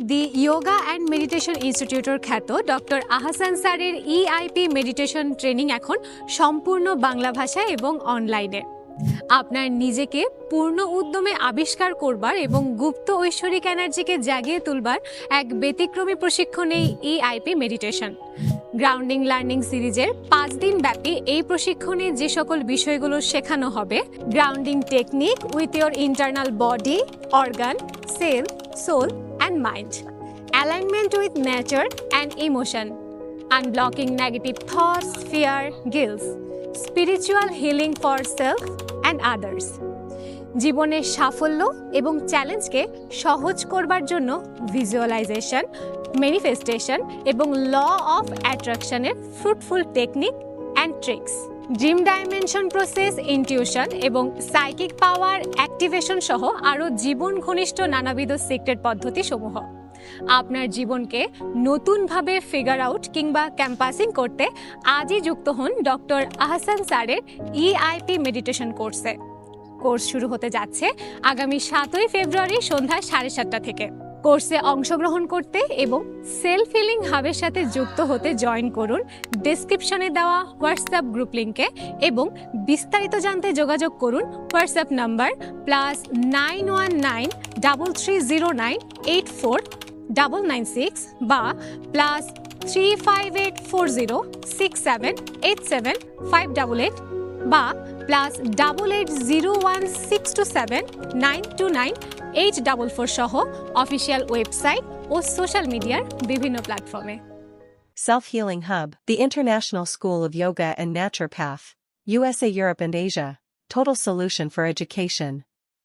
The yoga and meditation ইনস্টিটিউটের খ্যাত doctor Ahsan স্যারের ইআইপি মেডিটেশন ট্রেনিং এখন সম্পূর্ণ বাংলা ভাষায় এবং অনলাইনে। আপনার নিজেকে পূর্ণ উদ্যমে আবিষ্কার করবার এবং গুপ্ত ঐশ্বরিক এনার্জিকে জাগিয়ে তুলবার এক ব্যতিক্রমী প্রশিক্ষণ এই ইআইপি মেডিটেশন। গ্রাউন্ডিং লার্নিং সিরিজের 5 দিন ব্যাপী এই প্রশিক্ষণে যে সকল বিষয়গুলো শেখানো হবে: grounding technique with your internal body, organ, cell, soul and mind, alignment with nature and emotion, unblocking negative thoughts, fear, guilts, spiritual healing for self and others. জীবনের সাফল্য এবং চ্যালেঞ্জকে সহজ করবার জন্য ভিজুয়ালাইজেশন, ম্যানিফেস্টেশন এবং ল অফ অ্যাট্রাকশনের fruitful technique and tricks, dream dimension process, intuition এবং psychic power activation সহ আরও জীবন ঘনিষ্ঠ নানাবিধ সিক্রেট পদ্ধতি সমূহ। আপনার জীবনকে নতুনভাবে ফিগার আউট কিংবা ক্যাম্পাসিং করতে আজই যুক্ত হন ডক্টর আহসান স্যারের ইআইপি মেডিটেশন কোর্সে। কোর্স শুরু হতে যাচ্ছে আগামী 7ই ফেব্রুয়ারি সন্ধ্যা 7:30 থেকে। কোর্সে অংশগ্রহণ করতে এবং সেলফ হিলিং হাবের সাথে যুক্ত হতে জয়েন করুন ডেসক্রিপশনে দেওয়া হোয়াটসঅ্যাপ গ্রুপ লিঙ্কে এবং বিস্তারিত জানতে যোগাযোগ করুন হোয়াটসঅ্যাপ নাম্বার +919303084996 বা +3584067875888 বা +8801627929 সহ অফিসিয়াল ওয়েবসাইট ও সোশ্যাল মিডিয়ার বিভিন্ন প্ল্যাটফর্মে। Self-Healing Hub, the International School of Yoga and Naturopath, USA, Europe and Asia. Total solution for education.